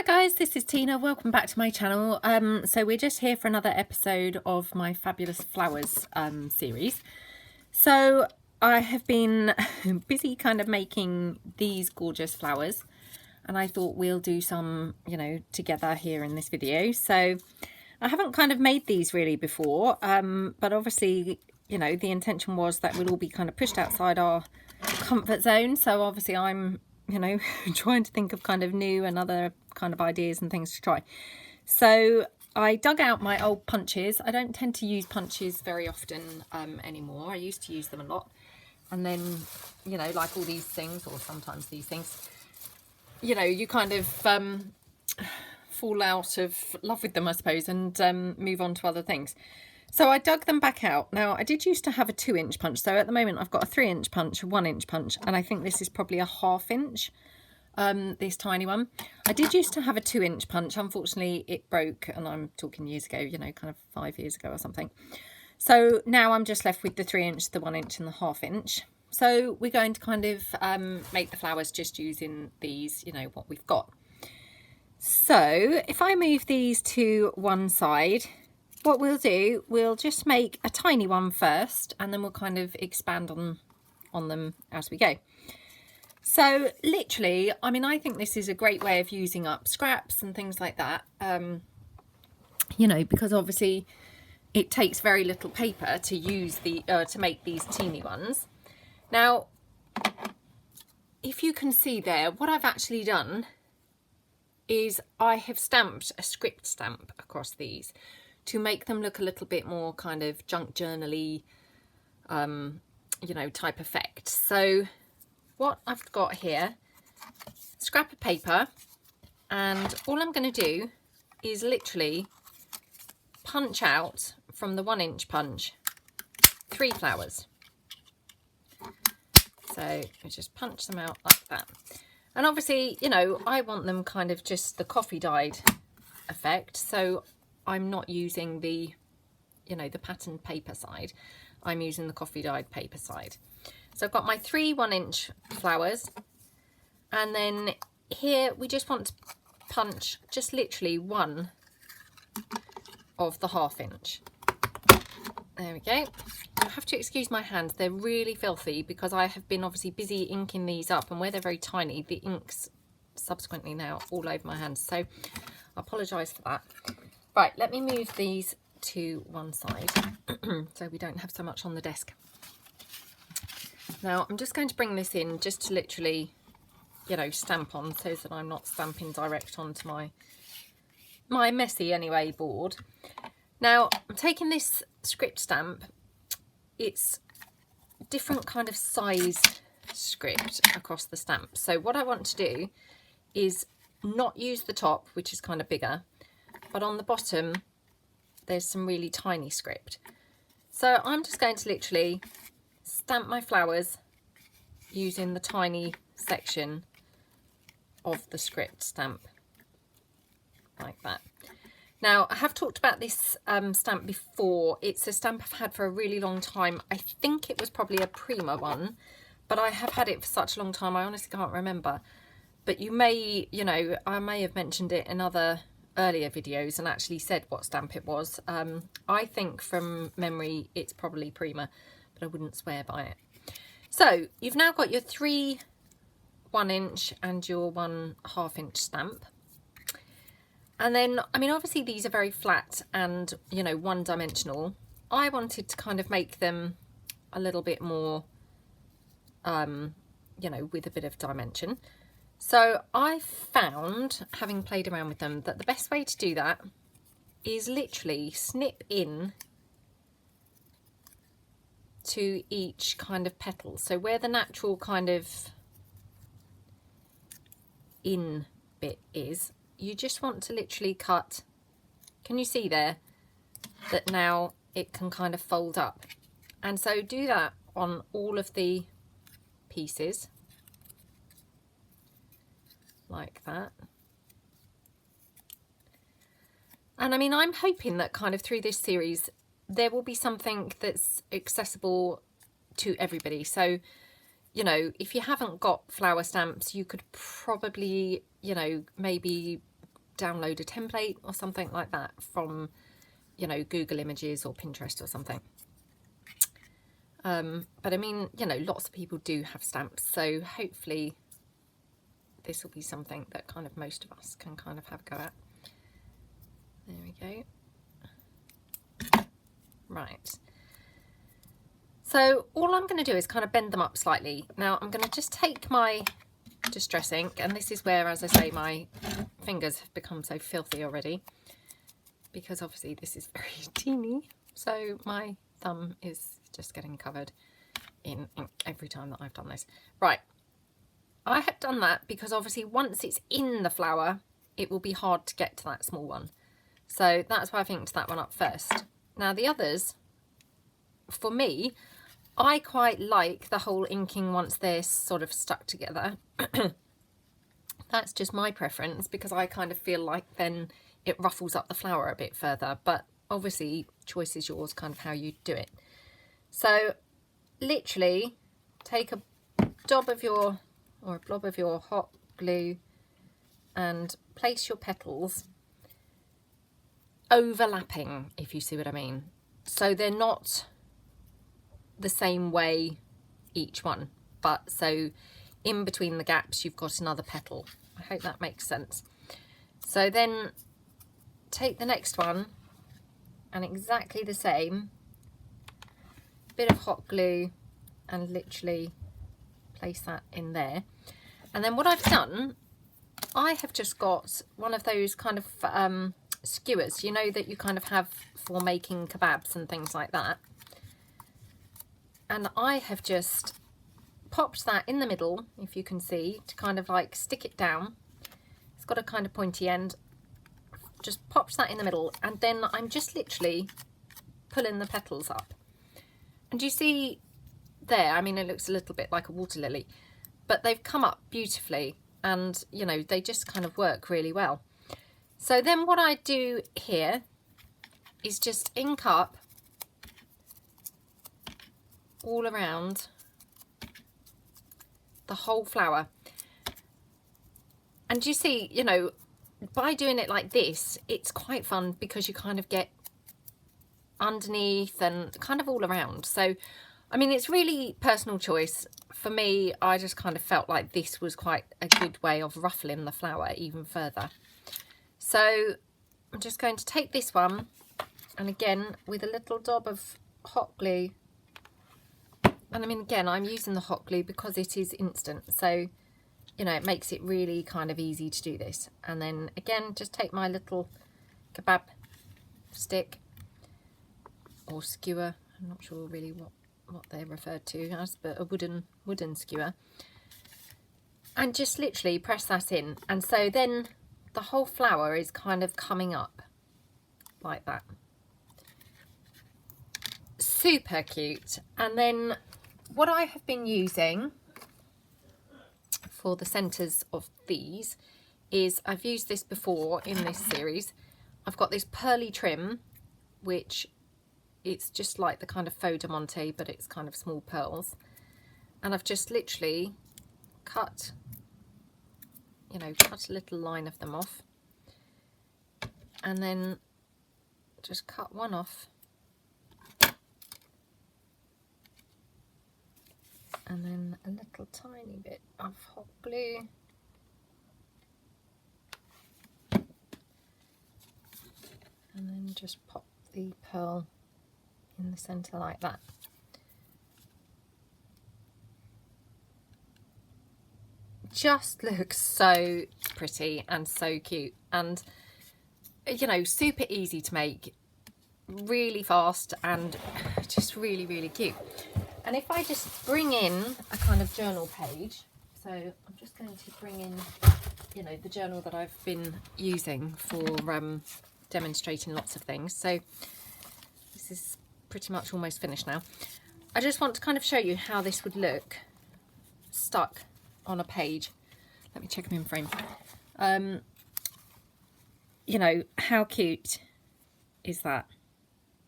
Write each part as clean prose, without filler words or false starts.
Guys, this is Tina. Welcome back to my channel. So we're just here for another episode of my Fabulous Flowers series. So I have been busy kind of making these gorgeous flowers, and I thought we'll do some, together here in this video. So I haven't kind of made these really before, but obviously, the intention was that we'll all be kind of pushed outside our comfort zone. So obviously I'm trying to think of kind of new and other kind of ideas and things to try. So I dug out my old punches. I don't tend to use punches very often anymore. I used to use them a lot. And then, like all these things, or sometimes these things, you kind of fall out of love with them, I suppose, and move on to other things. So I dug them back out. Now, I did used to have a 2-inch punch. So at the moment, I've got a 3-inch punch, a 1-inch punch, and I think this is probably a 1/2 inch, this tiny one. I did used to have a 2-inch punch. Unfortunately, it broke, and I'm talking years ago, kind of 5 years ago or something. So now I'm just left with the 3-inch, the 1-inch, and the 1/2 inch. So we're going to kind of make the flowers just using these, what we've got. So if I move these to one side, what we'll do, we'll just make a tiny one first, and then we'll kind of expand on them as we go. So literally, I mean, I think this is a great way of using up scraps and things like that, because obviously it takes very little paper to use to make these teeny ones. Now, if you can see there, what I've actually done is I have stamped a script stamp across these to make them look a little bit more kind of junk journal-y, type effect. So what I've got here, scrap of paper, and all I'm going to do is literally punch out from the 1-inch punch 3 flowers. So we just punch them out like that. And obviously, I want them kind of just the coffee dyed effect. So I'm not using the, the patterned paper side. I'm using the coffee dyed paper side. So I've got my 3 1-inch flowers. And then here we just want to punch just literally one of the 1/2 inch. There we go. You have to excuse my hands. They're really filthy because I have been obviously busy inking these up, and where they're very tiny, the ink's subsequently now all over my hands. So I apologise for that. Right, let me move these to one side so we don't have so much on the desk. Now I'm just going to bring this in just to literally, stamp on, so that I'm not stamping direct onto my messy anyway board. Now I'm taking this script stamp. It's different kind of size script across the stamp. So what I want to do is not use the top, which is kind of bigger, but on the bottom there's some really tiny script. So I'm just going to literally stamp my flowers using the tiny section of the script stamp like that. Now, I have talked about this stamp before. It's a stamp I've had for a really long time. I think it was probably a Prima one, but I have had it for such a long time I honestly can't remember. But you may, I may have mentioned it in other earlier videos and actually said what stamp it was. I think from memory it's probably Prima, but I wouldn't swear by it. So you've now got your 3 1-inch and your 1/2 inch stamp. And then, I mean, obviously these are very flat and, one-dimensional. I wanted to kind of make them a little bit more, with a bit of dimension. So I found, having played around with them, that the best way to do that is literally snip in to each kind of petal. So where the natural kind of in bit is, you just want to literally cut. Can you see there that now it can kind of fold up? And so do that on all of the pieces like that. And I mean, I'm hoping that kind of through this series there will be something that's accessible to everybody. So if you haven't got flower stamps, you could probably maybe download a template or something like that from, you know, Google Images or Pinterest or something. But I mean, you know, lots of people do have stamps, so hopefully this will be something that kind of most of us can kind of have a go at. There we go. Right. So all I'm going to do is kind of bend them up slightly. Now I'm going to just take my Distress ink, and this is where, as I say, my fingers have become so filthy already, because obviously this is very teeny, so my thumb is just getting covered in ink every time that I've done this. Right, I have done that because obviously once it's in the flower it will be hard to get to that small one, so that's why I've inked that one up first. Now the others, for me, I quite like the whole inking once they're sort of stuck together. That's just my preference, because I kind of feel like then it ruffles up the flower a bit further, but obviously choice is yours, kind of how you do it. So literally take a blob of your hot glue and place your petals overlapping, if you see what I mean. So they're not the same way each one, but so in between the gaps you've got another petal. I hope that makes sense. So then take the next one and exactly the same, bit of hot glue, and literally place that in there. And then what I've done, I have just got one of those kind of skewers, you know, that you kind of have for making kebabs and things like that. And I have just popped that in the middle, if you can see, to kind of like stick it down. It's got a kind of pointy end. Just popped that in the middle, and then I'm just literally pulling the petals up. And you see there, I mean, it looks a little bit like a water lily, but they've come up beautifully, and you know, they just kind of work really well. So then what I do here is just ink up all around the whole flower. And you see, you know, by doing it like this, it's quite fun because you kind of get underneath and kind of all around. So I mean, it's really personal choice. For me, I just kind of felt like this was quite a good way of ruffling the flower even further. So I'm just going to take this one, and again with a little dab of hot glue. And I mean, again, I'm using the hot glue because it is instant, so you know, it makes it really kind of easy to do this. And then again, just take my little kebab stick or skewer, I'm not sure really what they're referred to as, but a wooden skewer, and just literally press that in. And so then the whole flower is kind of coming up like that. Super cute. And then what I have been using for the centres of these is, I've used this before in this series. I've got this pearly trim, which it's just like the kind of faux diamante, but it's kind of small pearls. And I've just literally cut, you know, cut a little line of them off, and then just cut one off, and then a little tiny bit of hot glue, and then just pop the pearl in the centre like that. Just looks so pretty and so cute, and you know, super easy to make, really fast, and just really, really cute. And if I just bring in a kind of journal page, so I'm just going to bring in, you know, the journal that I've been using for demonstrating lots of things. So this is pretty much almost finished now. I just want to kind of show you how this would look stuck on a page. Let me check them in frame. You know, how cute is that?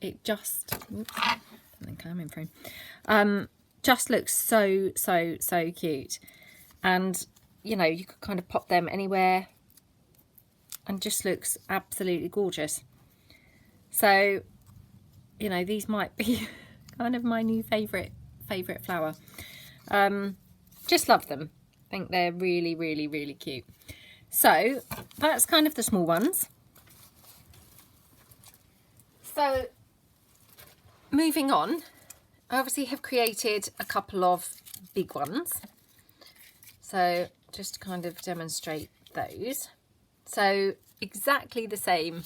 It just, oops, I think I'm in frame. Just looks so cute. And you know, you could kind of pop them anywhere and just looks absolutely gorgeous. So, you know, these might be kind of my new favourite flower. Just love them. I think they're really, really, really cute. So that's kind of the small ones. So moving on, I obviously have created a couple of big ones. So just to kind of demonstrate those. So exactly the same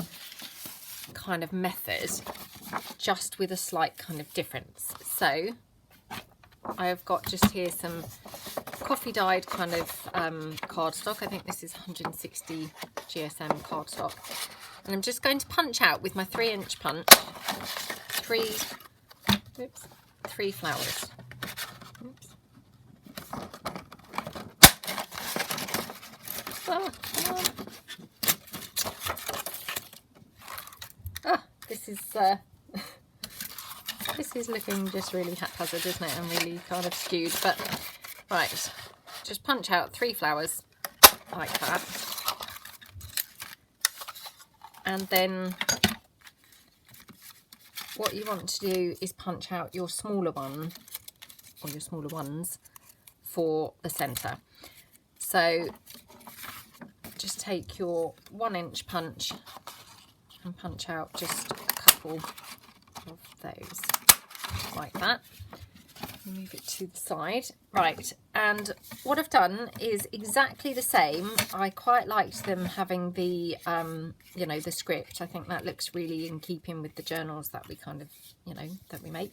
kind of method, just with a slight kind of difference. So I have got just here some coffee dyed kind of cardstock. I think this is 160 GSM cardstock. And I'm just going to punch out with my 3-inch punch three flowers. Oops. Oh, come on. Oh, this is looking just really haphazard, isn't it? And really kind of skewed. But right, just punch out 3 flowers like that. And then what you want to do is punch out your smaller one, or your smaller ones, for the centre. So just take your 1-inch punch and punch out just a couple of those like that. Move it to the side. Right, and what I've done is exactly the same. I quite liked them having the you know, the script. I think that looks really in keeping with the journals that we kind of, you know, that we make.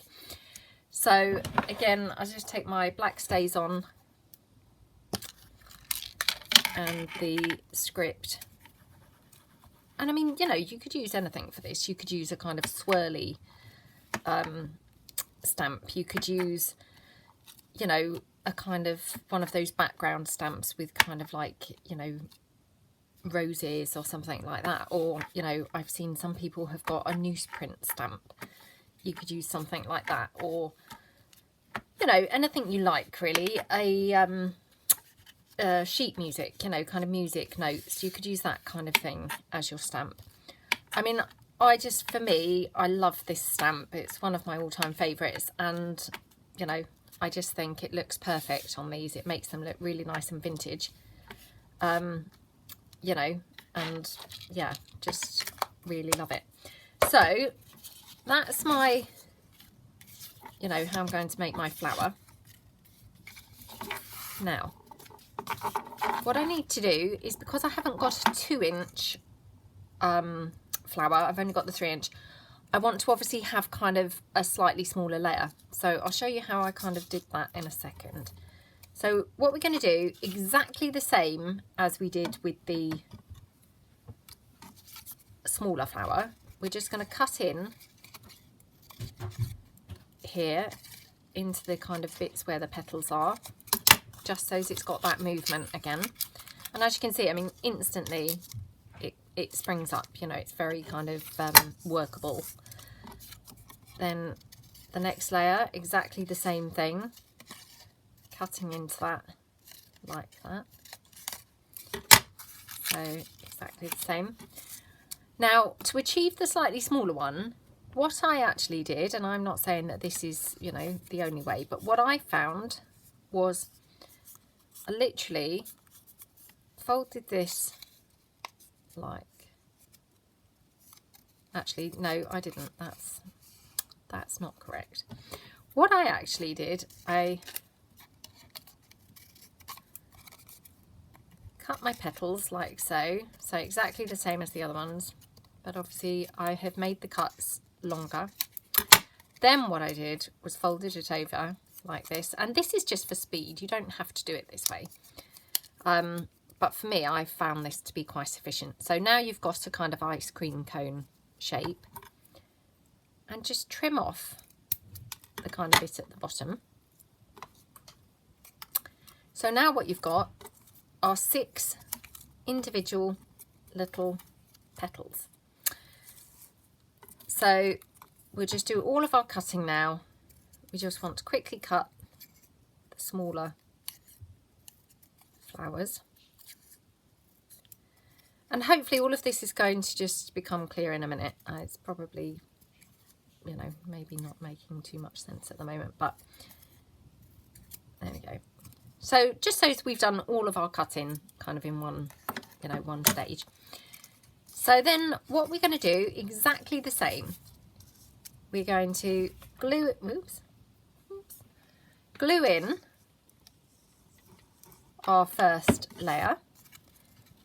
So again, I just take my black stays on and the script. And I mean, you know, you could use anything for this. You could use a kind of swirly stamp. You could use, you know, a kind of one of those background stamps with kind of like, you know, roses or something like that. Or, you know, I've seen some people have got a newsprint stamp. You could use something like that, or, you know, anything you like really. Sheet music, you know, kind of music notes. You could use that kind of thing as your stamp. I mean, for me, I love this stamp. It's one of my all-time favourites, and, you know, I just think it looks perfect on these. It makes them look really nice and vintage. You know, and yeah, just really love it. So that's my, you know, how I'm going to make my flower. Now, what I need to do is, because I haven't got a 2-inch flower, I've only got the 3-inch, I want to obviously have kind of a slightly smaller layer. So I'll show you how I kind of did that in a second. So what we're going to do, exactly the same as we did with the smaller flower, we're just going to cut in here into the kind of bits where the petals are, just so it's got that movement again. And as you can see, I mean, instantly it springs up, you know, it's very kind of workable. Then the next layer, exactly the same thing, cutting into that like that. So exactly the same. Now, to achieve the slightly smaller one, what I actually did, and I'm not saying that this is, you know, the only way, but what I found was I literally folded this like, actually, no, I didn't. That's not correct. What I actually did, I cut my petals like so, so exactly the same as the other ones, but obviously I have made the cuts longer. Then what I did was folded it over like this, and this is just for speed. You don't have to do it this way. But for me, I found this to be quite sufficient. So now you've got a kind of ice cream cone shape, and just trim off the kind of bit at the bottom. So now what you've got are 6 individual little petals. So we'll just do all of our cutting now. We just want to quickly cut the smaller flowers. And hopefully all of this is going to just become clear in a minute. It's probably, you know, maybe not making too much sense at the moment, but there we go. So just so we've done all of our cutting kind of in one, you know, one stage. So then what we're going to do, exactly the same. We're going to glue in our first layer.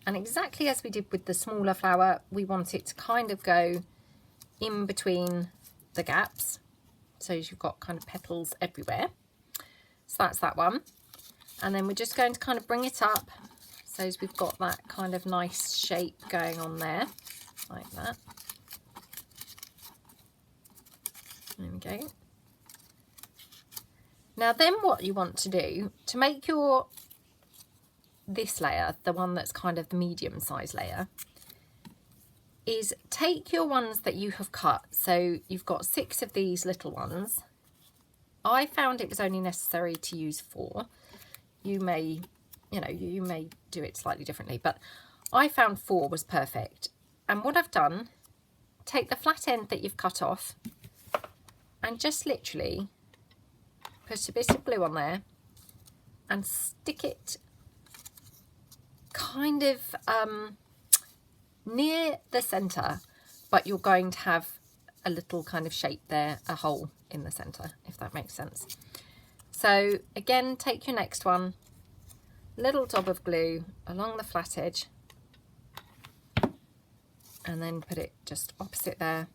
And exactly as we did with the smaller flower, we want it to kind of go in between the gaps. So you've got kind of petals everywhere. So that's that one. And then we're just going to kind of bring it up so as we've got that kind of nice shape going on there, like that. There we go. Now then what you want to do to make your this layer, the one that's kind of the medium size layer, is take your ones that you have cut. So you've got 6 of these little ones. I found it was only necessary to use 4. You may, you know, you may do it slightly differently, but I found 4 was perfect. And what I've done, take the flat end that you've cut off and just literally put a bit of glue on there and stick it kind of near the center, but you're going to have a little kind of shape there, a hole in the center, if that makes sense. So again, take your next one, little dab of glue along the flat edge, and then put it just opposite there.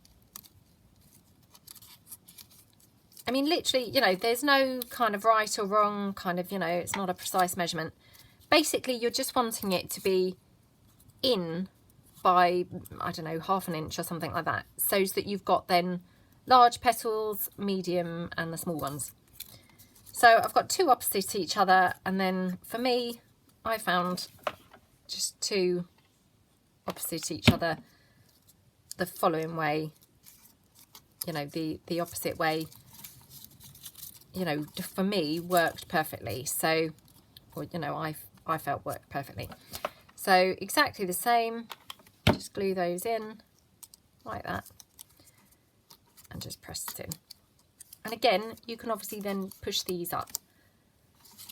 I mean, literally, you know, there's no kind of right or wrong kind of, you know, it's not a precise measurement. Basically, you're just wanting it to be in by, I don't know, ½ inch or something like that, so that you've got then large petals, medium, and the small ones. So I've got 2 opposite each other, and then for me, I found just 2 opposite each other the following way, you know, the opposite way, you know, for me worked perfectly. So, or, you know, I felt worked perfectly. So exactly the same, just glue those in like that and just press it in. And again, you can obviously then push these up.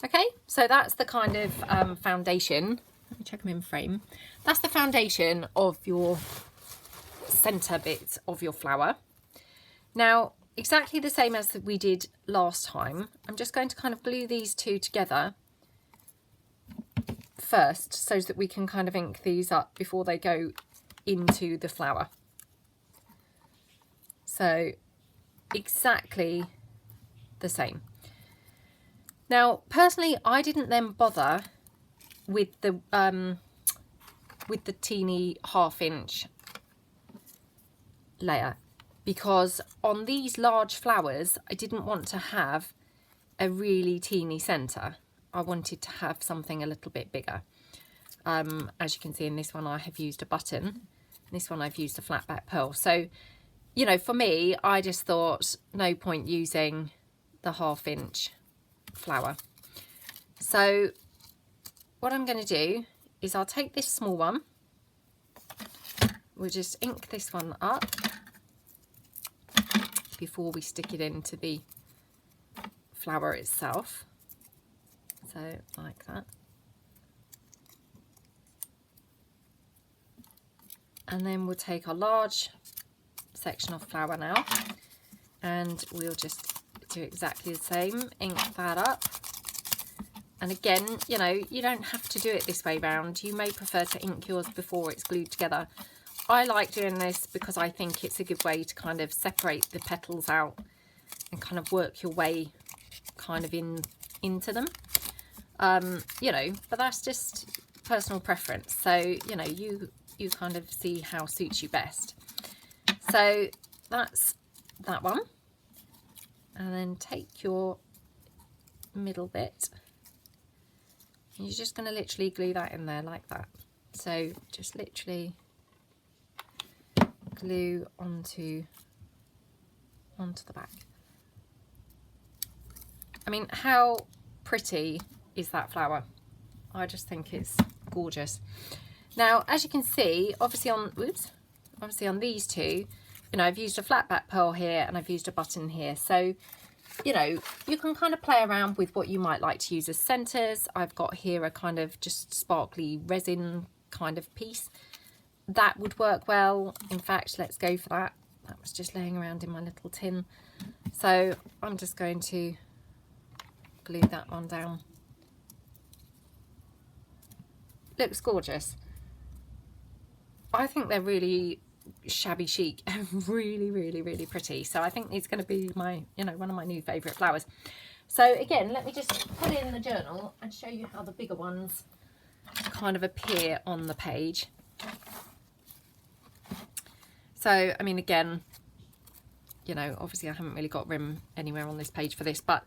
Okay, so that's the kind of foundation. Let me check them in frame. That's the foundation of your center bit of your flower. Now, exactly the same as we did last time, I'm just going to kind of glue these 2 together first so that we can kind of ink these up before they go into the flower. So exactly the same. Now personally, I didn't then bother with the teeny ½ inch layer, because on these large flowers I didn't want to have a really teeny center. I wanted to have something a little bit bigger. As you can see in this one, I have used a button. This one I've used a flat back pearl. So, you know, for me, I just thought no point using the ½ inch flower. So what I'm going to do is I'll take this small one. We'll just ink this one up before we stick it into the flower itself. So like that. And then we'll take our large section of flower now, and we'll just do exactly the same, ink that up. And again, you know, you don't have to do it this way round. You may prefer to ink yours before it's glued together. I like doing this because I think it's a good way to kind of separate the petals out and kind of work your way kind of into them. You know, but that's just personal preference. So, you know, you kind of see how suits you best. So that's that one. And then take your middle bit. You're just going to literally glue that in there like that. So just literally glue onto the back. I mean, how pretty is that flower? I just think it's gorgeous. Now, as you can see, obviously on these two, you know, I've used a flat back pearl here and I've used a button here. So, you know, you can kind of play around with what you might like to use as centers. I've got here a kind of just sparkly resin kind of piece. That would work well. In fact, let's go for that. That was just laying around in my little tin. So I'm just going to glue that one down. Looks gorgeous. I think they're really shabby chic and really pretty. So I think it's going to be my, you know, one of my new favourite flowers. So again, let me just put it in the journal and show you how the bigger ones kind of appear on the page. So, I mean, again, you know, obviously I haven't really got rim anywhere on this page for this, but,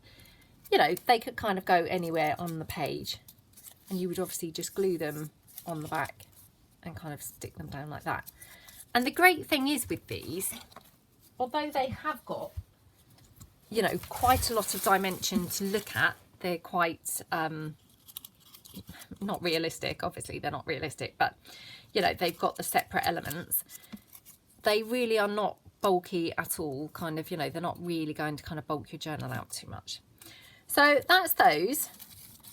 you know, they could kind of go anywhere on the page. And you would obviously just glue them on the back and kind of stick them down like that. And the great thing is with these, although they have got, you know, quite a lot of dimension to look at, they're quite not realistic. Obviously they're not realistic, but, you know, they've got the separate elements. They really are not bulky at all, kind of, you know, they're not really going to kind of bulk your journal out too much. So that's those.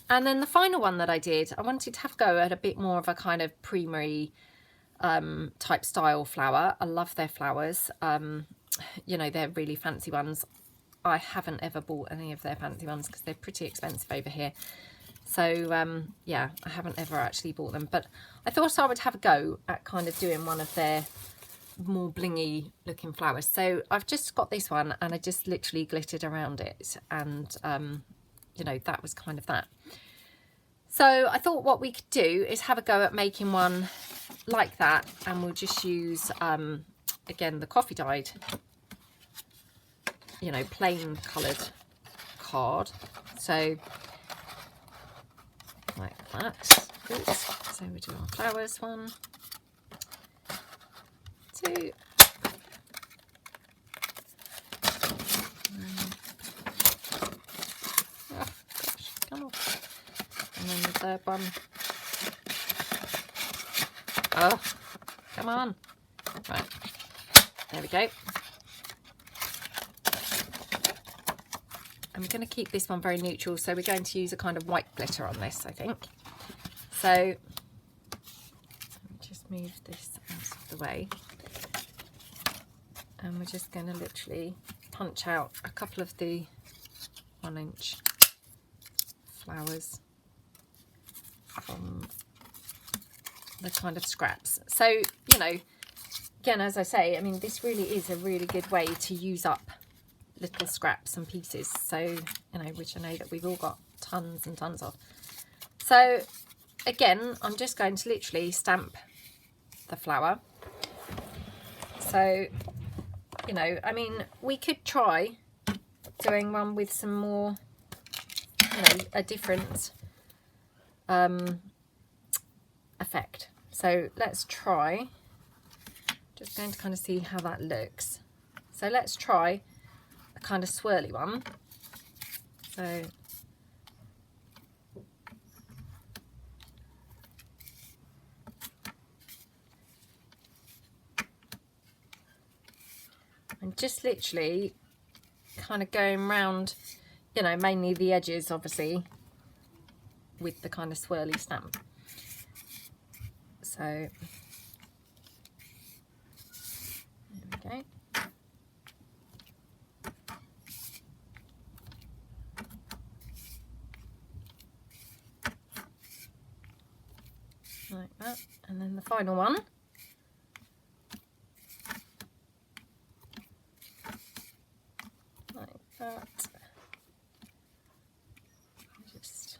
And then the final one that I did, I wanted to have a go at a bit more of a kind of Pre-Marie type style flower. I love their flowers. You know, they're really fancy ones. I haven't ever bought any of their fancy ones because they're pretty expensive over here. So yeah, I haven't ever actually bought them, but I thought I would have a go at kind of doing one of their more blingy looking flowers. So I've just got this one and I just literally glittered around it, and you know, that was kind of that. So I thought what we could do is have a go at making one like that, and we'll just use again the coffee dyed, you know, plain coloured card. So like that. Oops. So we do our flowers, 1, 2, oh gosh, come on. And then the third one. Oh, come on. Right, there we go. I'm going to keep this one very neutral, so we're going to use a kind of white glitter on this, I think. So let me just move this out of the way, and we're just going to literally punch out a couple of the 1-inch flowers from the kind of scraps. So, you know, again, as I say, I mean, this really is a really good way to use up little scraps and pieces, so, you know, which I know that we've all got tons and tons of. So again, I'm just going to literally stamp the flower. So, you know, I mean, we could try doing one with some more, you know, a different effect. So let's try, just going to kind of see how that looks. So let's try a kind of swirly one. So I'm just literally kind of going round, you know, mainly the edges, obviously, with the kind of swirly stamp. So there we go. Like that. And then the final one. Like that. Just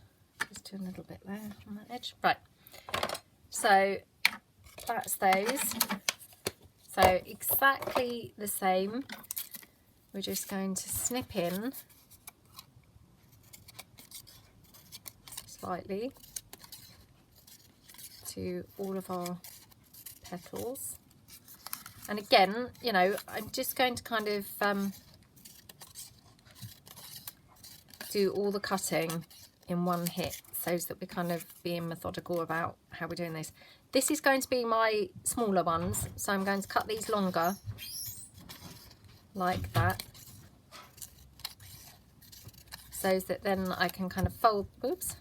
do a little bit there on that edge. Right. So that's those. So exactly the same. We're just going to snip in slightly to all of our petals. And again, you know, I'm just going to kind of do all the cutting in one hit, so that we're kind of being methodical about how we're doing this. This is going to be my smaller ones, so I'm going to cut these longer, like that, so that then I can kind of fold, oops,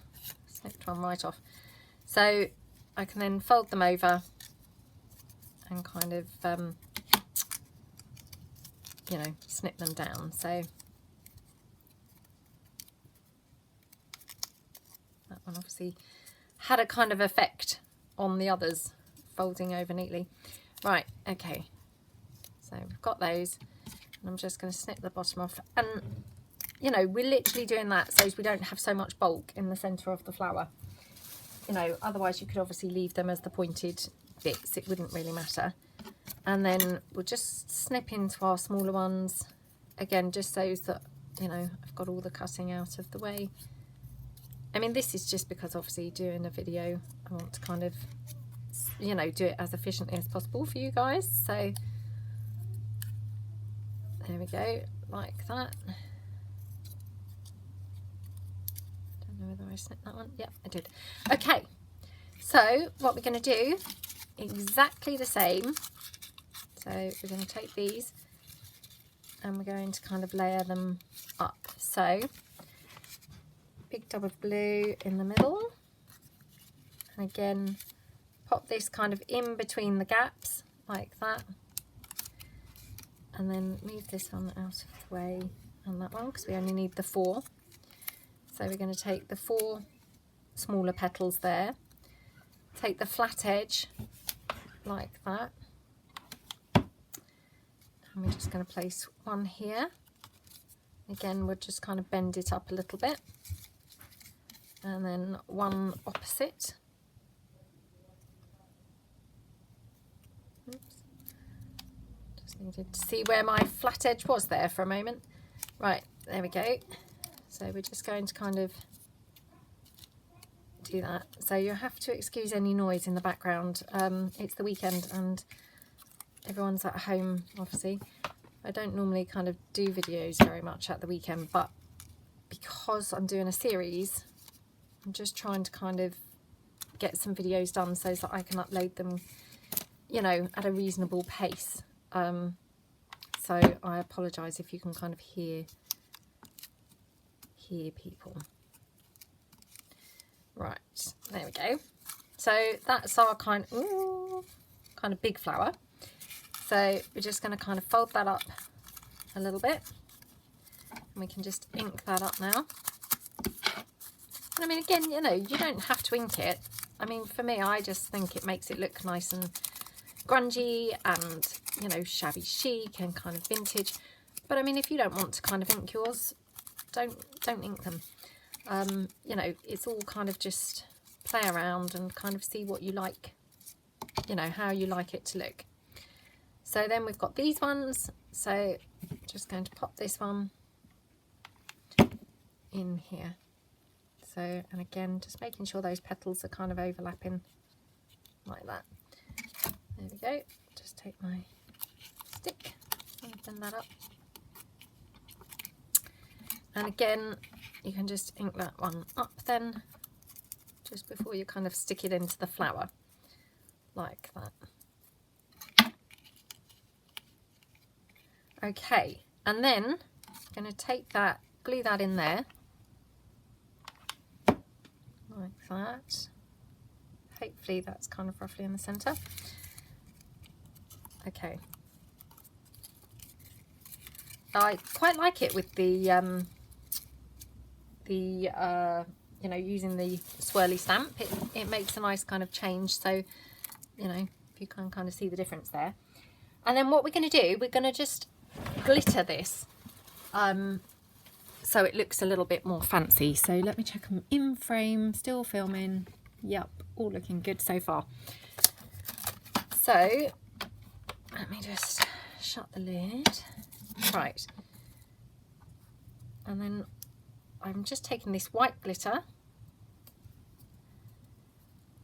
snipped one right off. So I can then fold them over and kind of, you know, snip them down. So that one obviously had a kind of effect on the others, folding over neatly. Right, okay, so we've got those, and I'm just going to snip the bottom off. And you know, we're literally doing that so we don't have so much bulk in the center of the flower. You know, otherwise you could obviously leave them as the pointed bits, it wouldn't really matter. And then we'll just snip into our smaller ones again, just so that, you know, I've got all the cutting out of the way. I mean, this is just because obviously doing a video, I want to kind of, you know, do it as efficiently as possible for you guys. So there we go, like that. Whether I snipped that one. Yep, I did. Okay, so what we're going to do, exactly the same. So we're going to take these and we're going to kind of layer them up. So big dab of blue in the middle, and again pop this kind of in between the gaps like that, and then move this one out of the way on that one because we only need the 4. So we're going to take the 4 smaller petals there, take the flat edge like that, and we're just going to place one here. Again, we'll just kind of bend it up a little bit, and then one opposite. Oops. Just needed to see where my flat edge was there for a moment. Right, there we go. So we're just going to kind of do that. So you have to excuse any noise in the background. It's the weekend and everyone's at home, obviously. I don't normally kind of do videos very much at the weekend, but because I'm doing a series, I'm just trying to kind of get some videos done so that I can upload them, you know, at a reasonable pace. So I apologise if you can kind of hear people. Right, there we go. So that's our kind of big flower. So we're just going to kind of fold that up a little bit, and we can just ink that up now. And I mean, again, you know, you don't have to ink it. I mean, for me, I just think it makes it look nice and grungy and, you know, shabby chic and kind of vintage. But I mean, if you don't want to kind of ink yours, don't ink them. You know, it's all kind of just play around and kind of see what you like, you know, how you like it to look. So then we've got these ones, so just going to pop this one in here. So, and again, just making sure those petals are kind of overlapping like that. There we go. Just take my stick and bend that up. And again, you can just ink that one up then, just before you kind of stick it into the flower, like that. Okay, and then I'm going to take that, glue that in there, like that. Hopefully that's kind of roughly in the centre. Okay. I quite like it with the you know, using the swirly stamp. It makes a nice kind of change, so, you know, you can kind of see the difference there. And then what we're going to do, we're going to just glitter this so it looks a little bit more fancy. So let me check them in frame, still filming. Yep, all looking good so far. So let me just shut the lid. Right, and then I'm just taking this white glitter.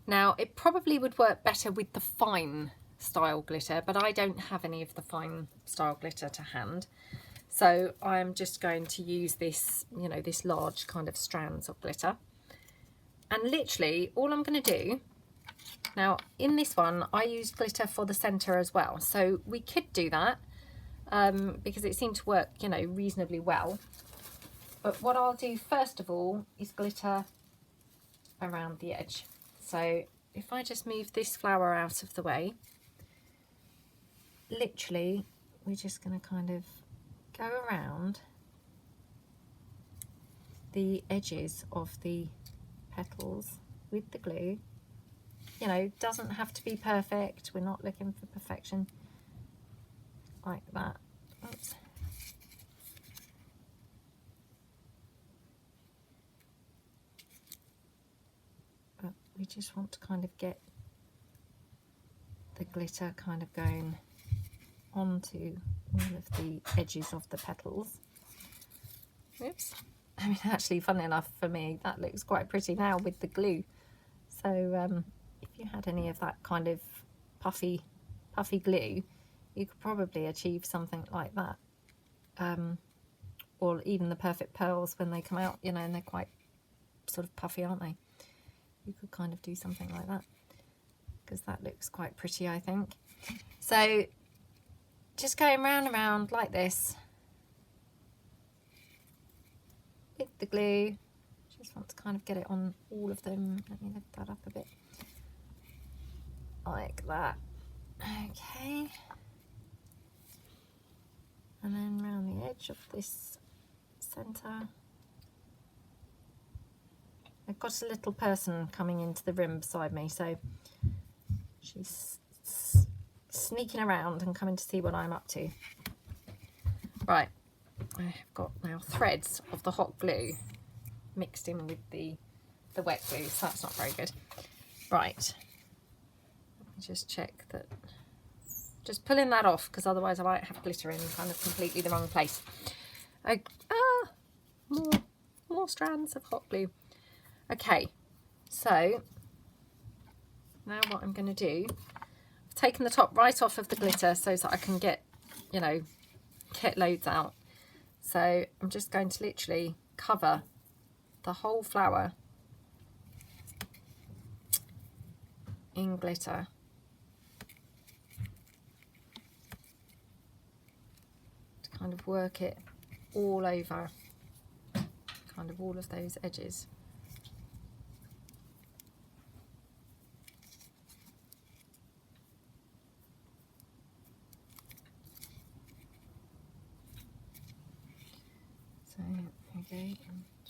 Now it probably would work better with the fine style glitter, but I don't have any of the fine style glitter to hand, so I'm just going to use this, you know, this large kind of strands of glitter. And literally all I'm going to do Now in this one I used glitter for the centre as well, so we could do that because it seemed to work, you know, reasonably well. But what I'll do first of all is glitter around the edge. So if I just move this flower out of the way, literally we're just going to kind of go around the edges of the petals with the glue. You know, doesn't have to be perfect, we're not looking for perfection, like that. Oops. But we just want to kind of get the glitter kind of going onto all of the edges of the petals. Oops. I mean, actually, funnily enough for me, that looks quite pretty now with the glue. So if you had any of that kind of puffy glue, you could probably achieve something like that. Or even the perfect pearls when they come out, you know, and they're quite sort of puffy, aren't they? You could kind of do something like that, because that looks quite pretty, I think. So just going round and round like this with the glue. Just want to kind of get it on all of them. Let me lift that up a bit, like that. Okay, and then round the edge of this centre. I've got a little person coming into the room beside me, so she's sneaking around and coming to see what I'm up to. Right, I have got now threads of the hot glue mixed in with the wet glue, so that's not very good. Right, let me just check that, just pulling that off, because otherwise I might have glitter in kind of completely the wrong place. More strands of hot glue. Okay, so now what I'm going to do, I've taken the top right off of the glitter so that I can get, you know, get loads out. So I'm just going to literally cover the whole flower in glitter. To kind of work it all over, kind of all of those edges. So okay,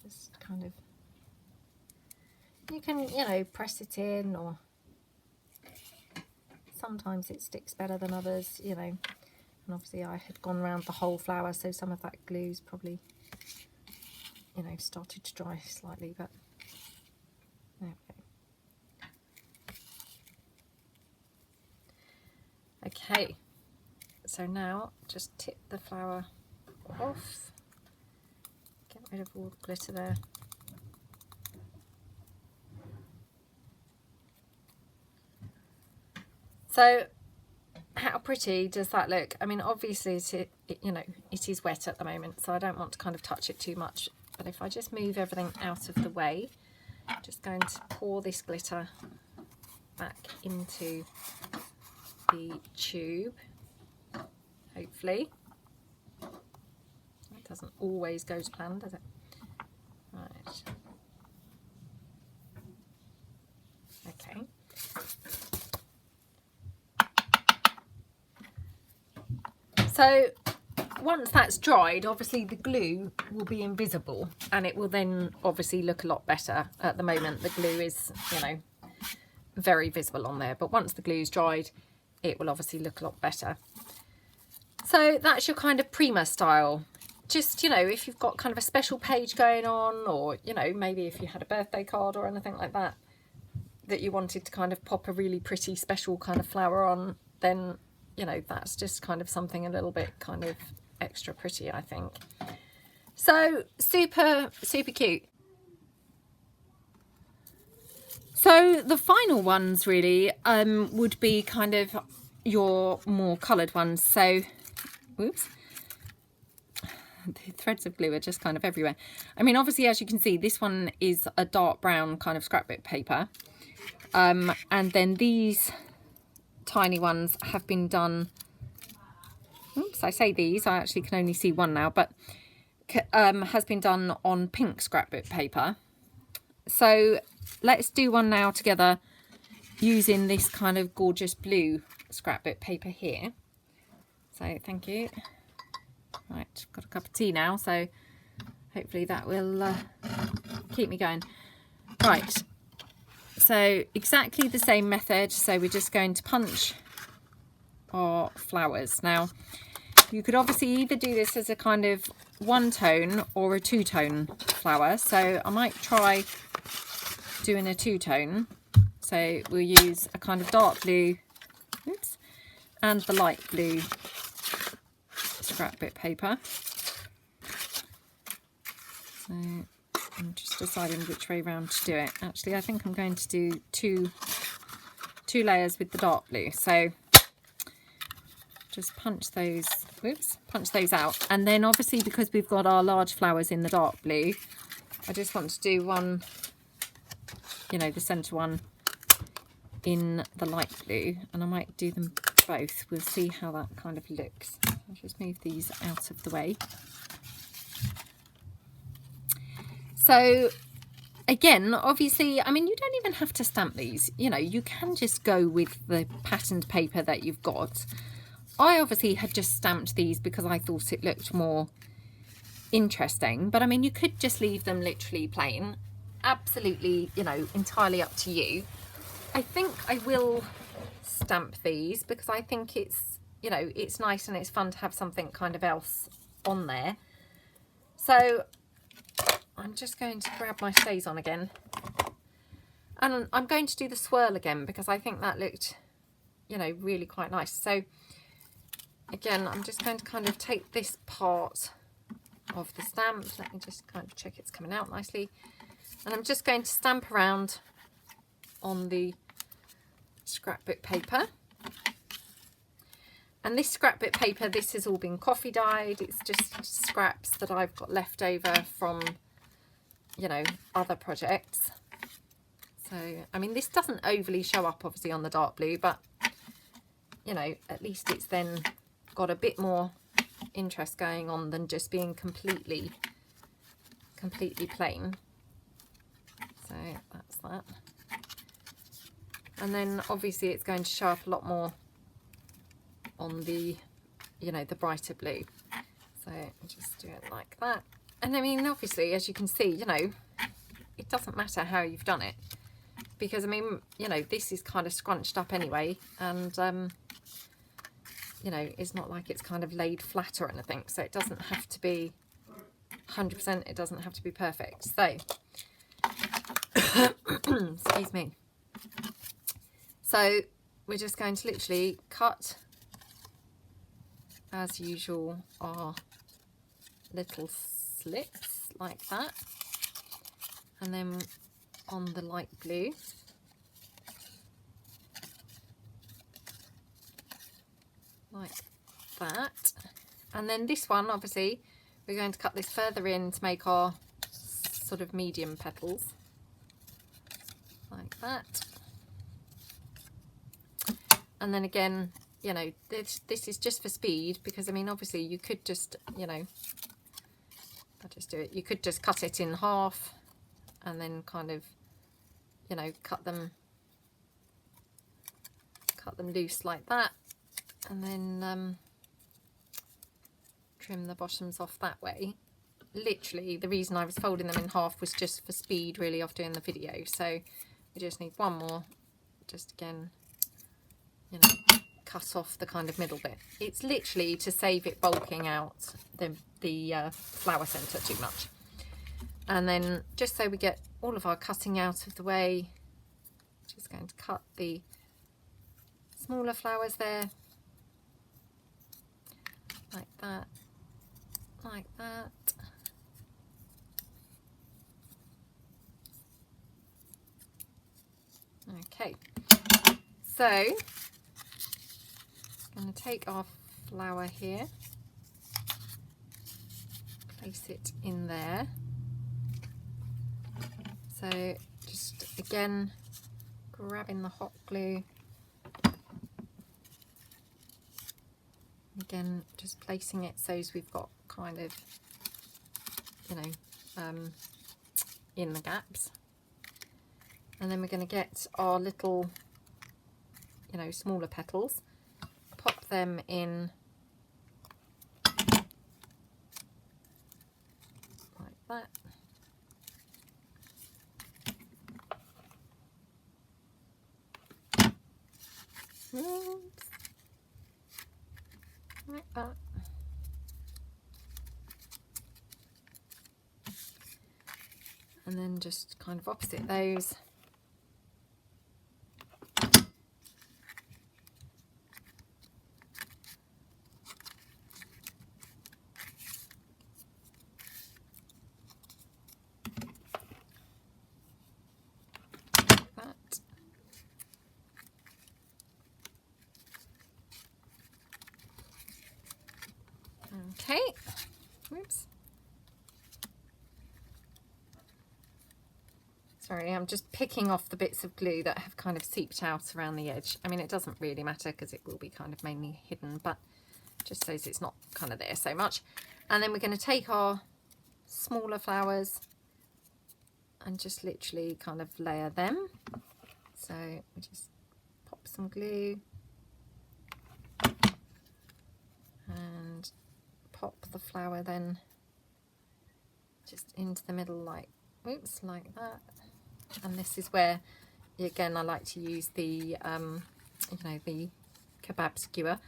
just kind of, you can, you know, press it in, or sometimes it sticks better than others, you know. And obviously I had gone around the whole flower, so some of that glue's probably, you know, started to dry slightly, but there we go. Okay, so now just tip the flower off, get rid of all the glitter there. So how pretty does that look? I mean, obviously you know, it is wet at the moment, so I don't want to kind of touch it too much. But if I just move everything out of the way, I'm just going to pour this glitter back into the tube, hopefully. It doesn't always go to plan, does it? Right. Okay. So once that's dried, obviously the glue will be invisible, and it will then obviously look a lot better. At the moment the glue is, you know, very visible on there, but once the glue's dried it will obviously look a lot better. So that's your kind of Prima style. Just, you know, if you've got kind of a special page going on, or, you know, maybe if you had a birthday card or anything like that, that you wanted to kind of pop a really pretty special kind of flower on, then, you know, that's just kind of something a little bit kind of extra pretty, I think. So super cute. So the final ones really would be kind of your more coloured ones. So, whoops, the threads of glue are just kind of everywhere. I mean, obviously, as you can see, this one is a dark brown kind of scrapbook paper. And then these tiny ones have been done, oops, I say these, I actually can only see one now, but has been done on pink scrapbook paper. So let's do one now together using this kind of gorgeous blue scrapbook paper here. So thank you. Right, got a cup of tea now, so hopefully that will keep me going. Right, so exactly the same method. So we're just going to punch our flowers. Now, you could obviously either do this as a kind of one tone or a two-tone flower. So I might try doing a two-tone. So we'll use a kind of dark blue, oops, and the light blue scrapbook paper. So I'm just deciding which way round to do it. Actually, I think I'm going to do two layers with the dark blue. So just punch those, whoops, punch those out. And then obviously, because we've got our large flowers in the dark blue, I just want to do one, you know, the centre one in the light blue, and I might do them both. We'll see how that kind of looks. I'll just move these out of the way. So again, obviously, I mean, you don't even have to stamp these, you know, you can just go with the patterned paper that you've got. I obviously had just stamped these because I thought it looked more interesting, but I mean, you could just leave them literally plain. Absolutely, you know, entirely up to you. I think I will stamp these because I think it's, you know, it's nice and it's fun to have something kind of else on there. So I'm just going to grab my stays on again, and I'm going to do the swirl again because I think that looked, you know, really quite nice. So again, I'm just going to kind of take this part of the stamp. Let me just kind of check it's coming out nicely. And I'm just going to stamp around on the scrapbook paper. And this scrapbook paper, this has all been coffee dyed. It's just scraps that I've got left over from, you know, other projects. So, I mean, this doesn't overly show up obviously on the dark blue, but, you know, at least it's then got a bit more interest going on than just being completely plain. So that's that. And then obviously it's going to show up a lot more on the, you know, the brighter blue. So just do it like that. And I mean, obviously, as you can see, you know, it doesn't matter how you've done it, because I mean, you know, this is kind of scrunched up anyway, and you know, it's not like it's kind of laid flat or anything, so it doesn't have to be 100%, it doesn't have to be perfect. So excuse me. So we're just going to literally cut, as usual, our little slips like that, and then on the light blue, like that. And then this one, obviously, we're going to cut this further in to make our sort of medium petals, like that. And then again, you know, this is just for speed, because I mean, obviously you could just, you know, I'll just do it, you could just cut it in half and then kind of, you know, cut them loose like that, and then trim the bottoms off that way. Literally, the reason I was folding them in half was just for speed really of doing the video. So we just need one more, just again, you know, cut off the kind of middle bit. It's literally to save it bulking out the flower centre too much. And then just so we get all of our cutting out of the way, just going to cut the smaller flowers there, like that, like that. Okay, so I'm going to take our flower here, place it in there. So just again grabbing the hot glue. Again, just placing it so as we've got kind of, you know, in the gaps. And then we're going to get our little, you know, smaller petals, pop them in like that. Oops. Like that. And then just kind of opposite those. Okay, whoops. Sorry, I'm just picking off the bits of glue that have kind of seeped out around the edge. I mean, it doesn't really matter because it will be kind of mainly hidden, but just so it's not kind of there so much. And then we're going to take our smaller flowers and just literally kind of layer them. So we just pop some glue and pop the flower then just into the middle like, oops, like that. And this is where, again, I like to use the, you know, the kebab skewer.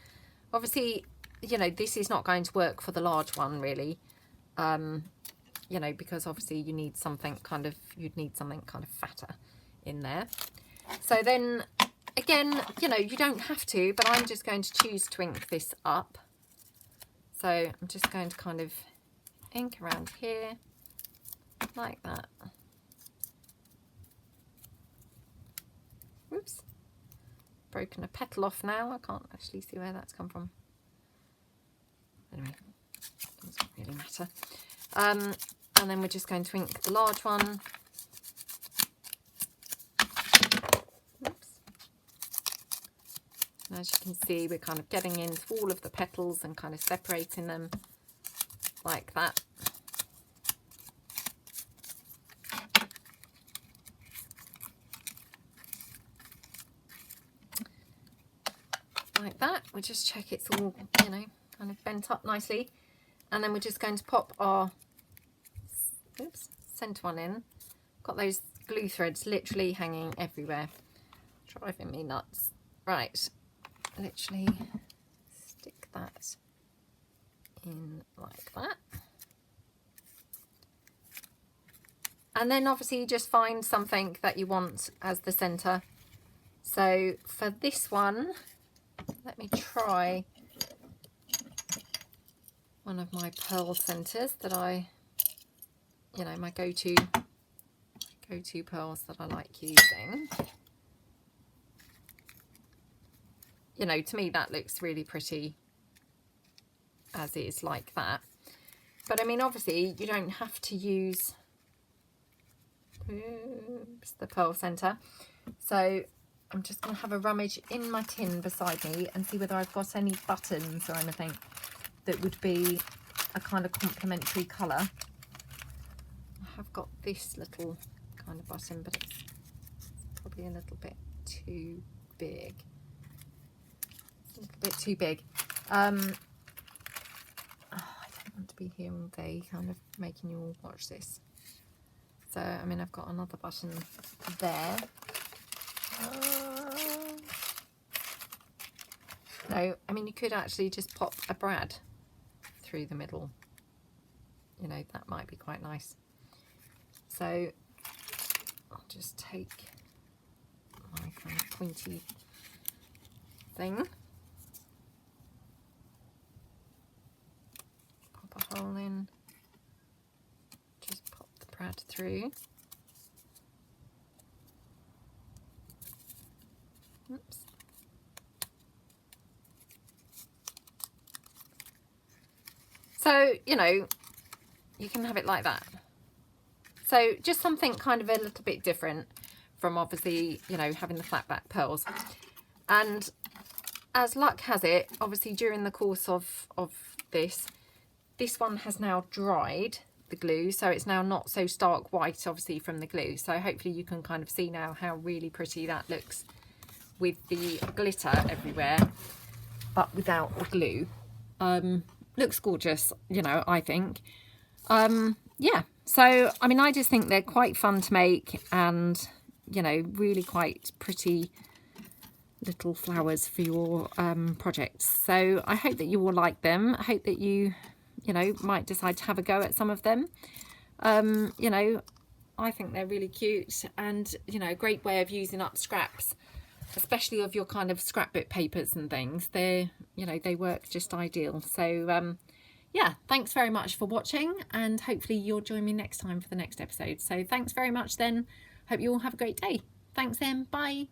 Obviously, you know, this is not going to work for the large one really, you know, because obviously you need something kind of, you'd need something kind of fatter in there. So then, again, you know, you don't have to, but I'm just going to choose to ink this up. So I'm just going to kind of ink around here like that. Oops, broken a petal off now. I can't actually see where that's come from. Anyway, doesn't really matter. And then we're just going to ink the large one. Oops. And as you can see, we're kind of getting into all of the petals and kind of separating them like that. Like that. We just check it's all, you know, kind of bent up nicely. And then we're just going to pop our, oops, centre one in. Got those glue threads literally hanging everywhere. Driving me nuts. Right. Literally stick that in like that. And then obviously you just find something that you want as the centre. So for this one, let me try one of my pearl centres that I, you know, my go-to pearls that I like using. You know, to me that looks really pretty as is like that. But I mean, obviously you don't have to use, oops, the pearl centre. So I'm just going to have a rummage in my tin beside me and see whether I've got any buttons or anything that would be a kind of complementary colour. I have got this little kind of button, but it's probably a little bit too big. A little bit too big. Oh, I don't want to be here all day kind of making you all watch this. So, I mean, I've got another button there. No, I mean, you could actually just pop a brad through the middle. You know, that might be quite nice. So I'll just take my kind of pointy thing, pop a hole in, just pop the brad through. Oops. So, you know, you can have it like that. So just something kind of a little bit different from obviously, you know, having the flat back pearls. And as luck has it, obviously during the course of this one has now dried, the glue, so it's now not so stark white obviously from the glue. So hopefully you can kind of see now how really pretty that looks with the glitter everywhere, but without the glue. Looks gorgeous, you know, I think. Yeah, so I mean, I just think they're quite fun to make, and you know, really quite pretty little flowers for your projects. So I hope that you will like them. I hope that you know, might decide to have a go at some of them. You know, I think they're really cute, and you know, a great way of using up scraps, especially of your kind of scrapbook papers and things. They're, you know, they work just ideal. So yeah, thanks very much for watching, and hopefully you'll join me next time for the next episode. So thanks very much then. Hope you all have a great day. Thanks then. Bye.